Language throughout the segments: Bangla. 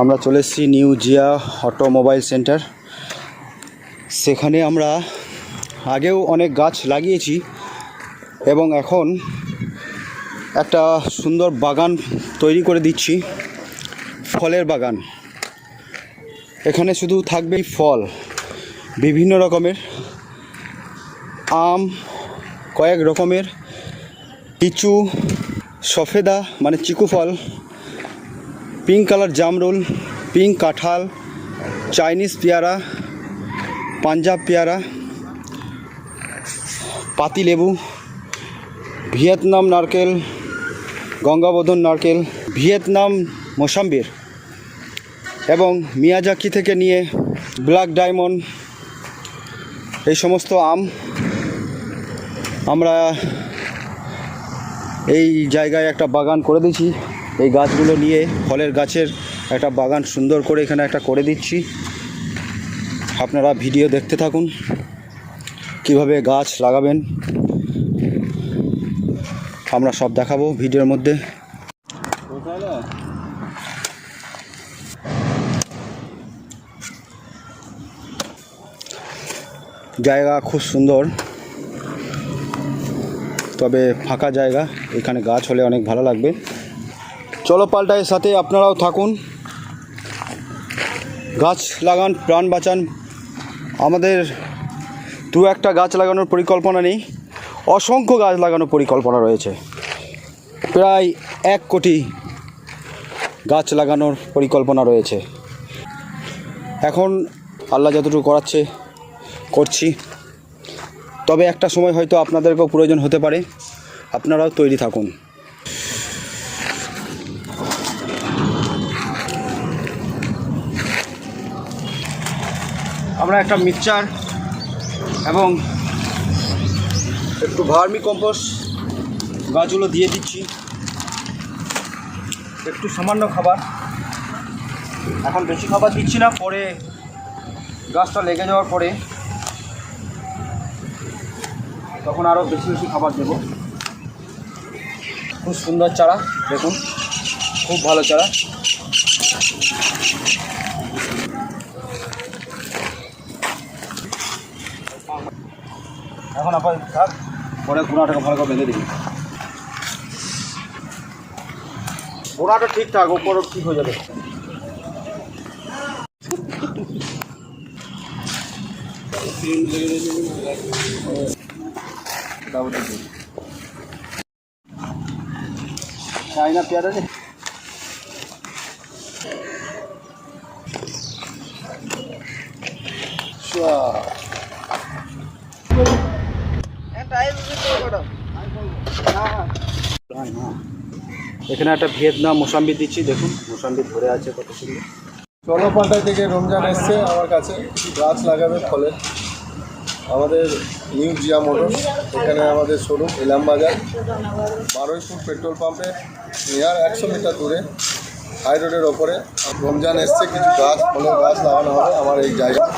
আমরা চলে এসেছি নিউ জিয়া অটোমোবাইল সেন্টার। সেখানে আমরা আগেও অনেক গাছ লাগিয়েছি এবং এখন একটা সুন্দর বাগান তৈরি করে দিচ্ছি, ফলের বাগান। এখানে শুধু থাকবে ফল, বিভিন্ন রকমের আম, কয়েক রকমের লিচু, সফেদা মানে চিকু ফল, পিঙ্ক কালার জামরুল, পিঙ্ক কাঁঠাল, চাইনিজ পেয়ারা, পাঞ্জাব পেয়ারা, পাতিলেবু, ভিয়েতনাম নারকেল, গঙ্গাবর্ধন নারকেল, ভিয়েতনাম মোসাম্বির এবং মিয়াজাকি থেকে নিয়ে ব্ল্যাক ডায়মন্ড, এই সমস্ত আম আমরা এই জায়গায় একটা বাগান করে দিচ্ছি। এই গাছগুলো নিয়ে ফলের গাছের একটা বাগান সুন্দর করে এখানে একটা করে দিচ্ছি। আপনারা ভিডিও দেখতে থাকুন কিভাবে গাছ লাগাবেন, আমরা সব দেখাবো ভিডিওর মধ্যে। জায়গা খুব সুন্দর, তবে ফাঁকা জায়গা, এখানে গাছ হলে অনেক ভালো লাগবে। চলো পাল্টায় সাথে আপনারাও থাকুন, গাছ লাগান, প্রাণ বাঁচান। আমাদের দু একটা গাছ লাগানোর পরিকল্পনা নেই, অসংখ্য গাছ লাগানোর পরিকল্পনা রয়েছে। প্রায় 1 কোটি গাছ লাগানোর পরিকল্পনা রয়েছে। এখন আল্লাহ যতটুকু করাচ্ছে করছি, তবে একটা সময় হয়তো আপনাদেরকেও প্রয়োজন হতে পারে, আপনারাও তৈরি থাকুন। আমরা একটা মিক্সচার এবং একটু ভার্মি কম্পোস্ট গাছগুলো দিয়ে দিচ্ছি, একটু সামান্য খাবার। এখন বেশি খাবার দিচ্ছি না, পরে গাছটা লেগে যাওয়ার পরে তখন আরও বেশি বেশি খাবার দেব। খুব সুন্দর চারা, দেখুন খুব ভালো চারা। এখন আপাতত থাক, পরে গোড়াটাকে ভালো করে বেঁধে দিবি। গোড়াটা ঠিক থাক, ওপরও ঠিক হয়ে যাবে। চাইনা পেয়ারা রে, এখানে একটা ভিয়েতনাম মোসাম্বি দিচ্ছি, দেখুন মোসাম্বি ধরে আছে কত সুন্দর। চলপাল্টা থেকে রমজান এসছে আমার কাছে, গাছ লাগাবে ফলের। আমাদের নিউ জিয়া মোটরস, এখানে আমাদের শোরুম ইলামবাজার, 12 ফুট পেট্রোল পাম্পের নিয়ার 100 মিটার দূরে, হাই রোডের ওপরে। রমজান এসছে, কিছু গাছ ফলের গাছ লাগানো হবে আমার এই জায়গায়।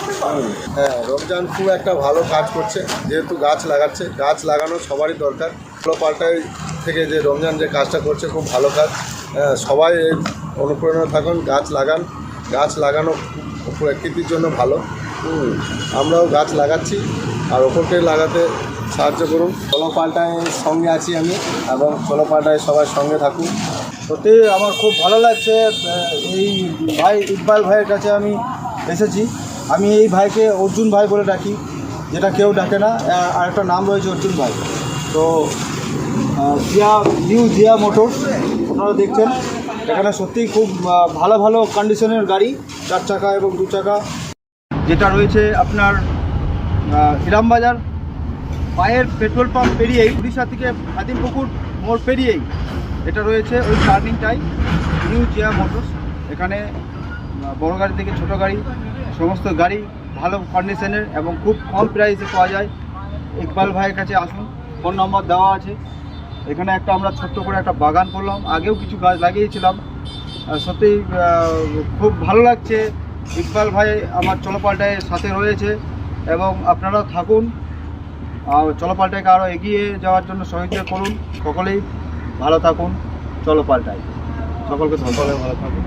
হ্যাঁ, রমজান খুব একটা ভালো কাজ করছে, যেহেতু গাছ লাগাচ্ছে। গাছ লাগানো সবারই দরকার। চলপাল্টায় থেকে যে রমজান যে কাজটা করছে খুব ভালো কাজ। সবাই অনুপ্রেরণা থাকুন, গাছ লাগান। গাছ লাগানো প্রকৃতির জন্য ভালো। আমরাও গাছ লাগাচ্ছি, আর ওপরকে লাগাতে সাহায্য করুন। চলপাল্টায় সঙ্গে আছি আমি, এবং চলপাল্টায় সবাই সঙ্গে থাকুন। সত্যি আমার খুব ভালো লাগছে। এই ভাই ইকবাল ভাইয়ের কাছে আমি এসেছি। আমি এই ভাইকে অর্জুন ভাই বলে ডাকি, যেটা কেউ ডাকে না। আর একটা নাম রয়েছে অর্জুন ভাই। তো নিউ জিয়া মোটরস আপনারা দেখছেন, এখানে সত্যিই খুব ভালো ভালো কন্ডিশনের গাড়ি, 4 চাকা এবং 2 চাকা, যেটা রয়েছে আপনার ইলামবাজার পায়ের পেট্রোল পাম্প পেরিয়েই, উড়িষ্যা থেকে হাতিমপুকুর মোড় পেরিয়েই এটা রয়েছে। ওই টার্নিংটাই নিউ জিয়া মোটরস। এখানে বড় গাড়ি থেকে ছোট গাড়ি, সমস্ত গাড়ি ভালো কন্ডিশনের এবং খুব কম প্রাইসে পাওয়া যায়। ইকবাল ভাইয়ের কাছে আসুন, ফোন নম্বর দেওয়া আছে। এখানে একটা আমরা ছোট্ট করে একটা বাগান করলাম, আগেও কিছু গাছ লাগিয়েছিলাম। সত্যিই খুব ভালো লাগছে। ইকবাল ভাই আমার চলপাল্টায় সাথে রয়েছে, এবং আপনারাও থাকুন, চলপাল্টাকে আরও এগিয়ে যাওয়ার জন্য সহযোগিতা করুন। সকলেই ভালো থাকুন, চলপাল্টায় সকলকে ভালো থাকুন।